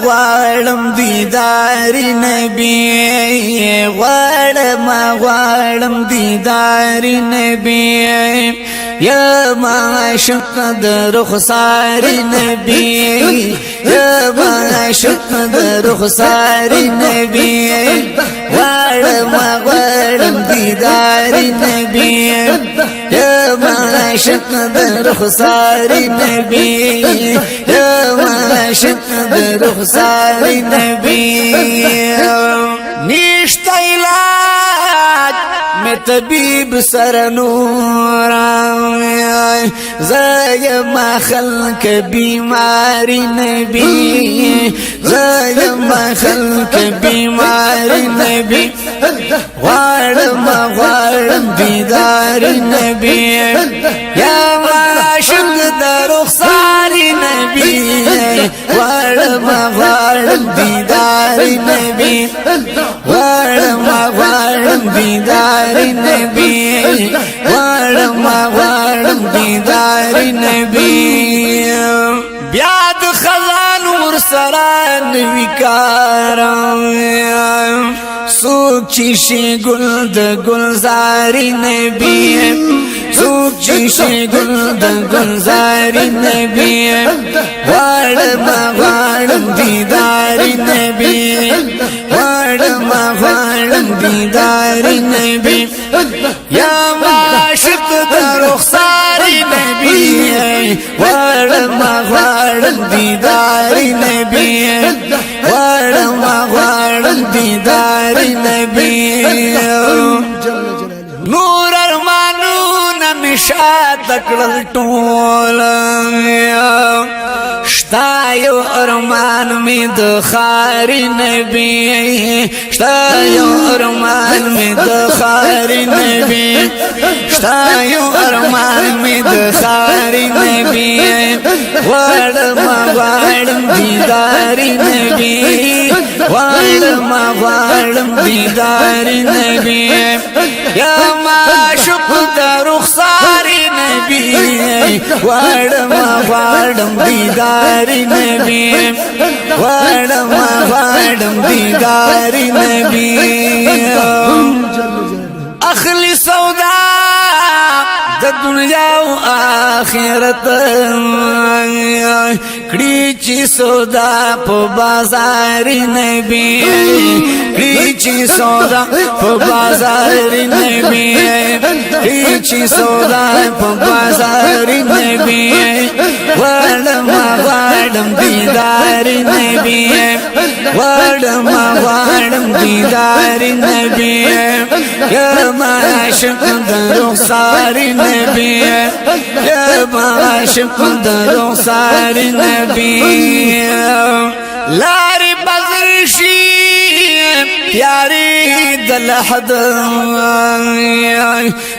غواړم دیدار نبی غواړم دیدار نبی یا معشوق د رخسار نبی یا معشوق د رخسار نبی غواړم دیدار نبی یا معشوق د رخسار نبی یا معشوق د رخسار نبی نشتا علاج میں طبیب سر نور زیم خلق بیماری نبی زیم خلق بیماری نبی غواړم دیدار نبی یا معشوق د رخسار نبی غواړم دیدار نبی غواړم دیدار نبی غواړم دیدار نبی بیا د خزان ور سره نوی کارم سوک چیشی گل د گلزار نبی سوک چیشی گل د گلزار نبی غواړم دیدار نبی غواړم دیدار نبی یا معشوق د رخسار نبی غواړم دیدار نبی غواړم دیدار نبی نور ارمانونه می شاته کړل ټول شتا یو ارمان می د خار نبی شتا یو ارمان می د خار نبی شتا یو ارمان می د خار نبی غواړم دیدار نبی غواړم دیدار نبی یا معشوق د رخسار نبی غواړم دیدار نبی غواړم دیدار نبی اخلی سودا د دنیا او آخرت کړي چې سودا په بازار نبی کړي چې سودا په بازار نبی کړي چې سودا په بازار نبی غواړم دیدار نبی غواړم دیدار نبی یا معشوق د رخسار نبی یا معشوق د رخسار نبی لاری بدر شي پیاری دلحد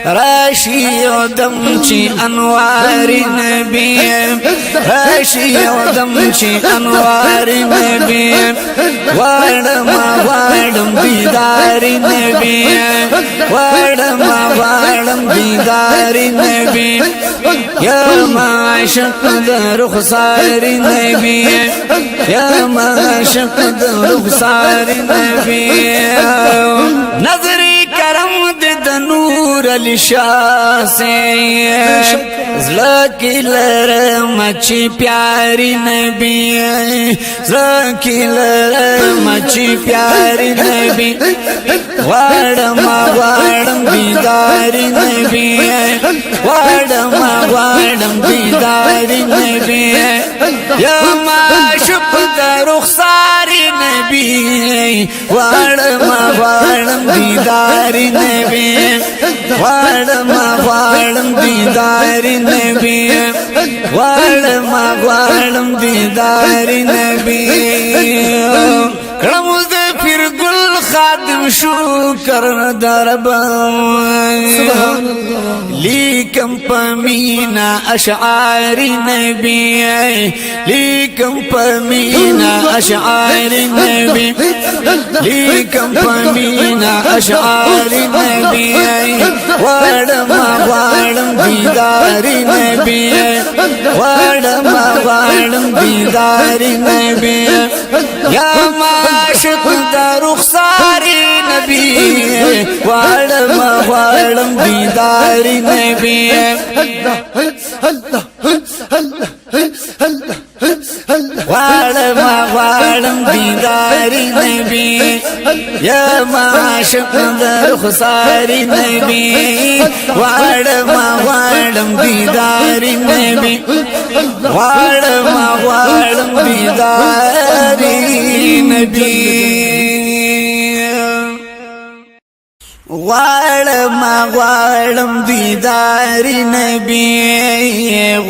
راشی و دم چی انوار نبی راشی و دم چی انوار نبی غواړم دیدار نبی غواړم دیدار نبی یا معشوق د رخسار نبی یا معشوق د رخسار نبی نظر کرم د نور علی شاہ سے زلکی لرم چی پیاری نبی زلکی لرم چی پیاری نبی غواړم دیدار نبی غواړم دیدار نبی یا معشوق د رخسار نبی غواړم دیدار نبی غواړم دیدار نبی غواړم دیدار نبی کړم د پیر ګل خادم شکر دربم لیکم پمینا اشعار نبی لیکم پمینا اشعار نبی لیکم پمینا اشعار نبی وړم دیدار نبی وړم دیدار نبی یا معاشق در رخسار نبی وړم دیدار نبی وړم دیدار نبی یا معاشق در رخسار نبی وړم دیدار نبی وړم دیدار نبی وړم دیدار نبی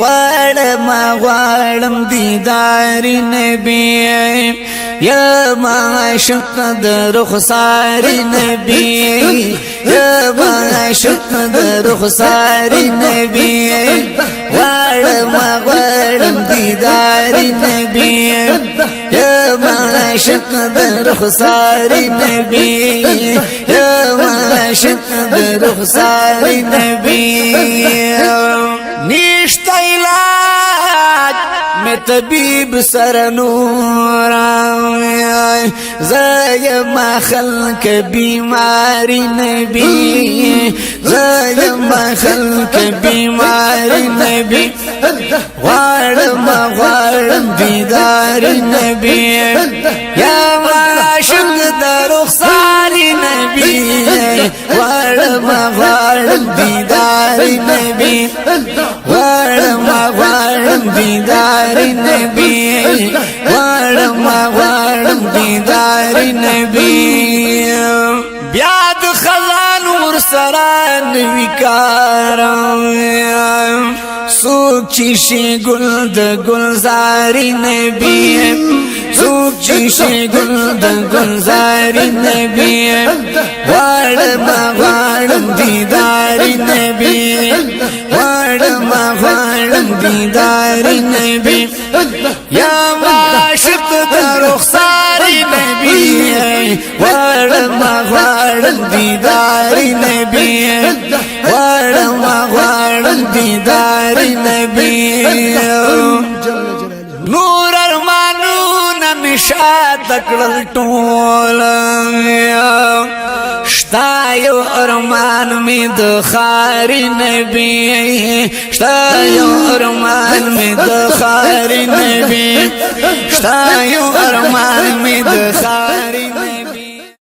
وړم دیدار نبی یا معاشق در رخسار نبی یا معاشق در رخسار نبی وړم دیدار نبی یا معاشق در رخسار نبی یا معاشق در رخسار نبی نشتا علاج میں طبیب سر نورا زیم خلق بیماری نبی زیم خلق بیماری نبی وړم دیدار نبی یا معاشق در رخسار نبی وړم دیدار نبی وړم دیدار نبی وړم دیدار نبی بیا د خزان ور سره نوی کارم سوک چیشی گل د گلزار نبی سوک چیشی گل د گلزار نبی وړم دیدار نبی وړم دیدار نبی یا معاشق در رخسار نبی وړم دیدار نبی وړم دیدار نبی نور ارمانونه مشا تکړل ټول شتا یو ارمان می د خار نبی شتا یو ارمان می د خار نبی شتا یو ارمان می د خار نبی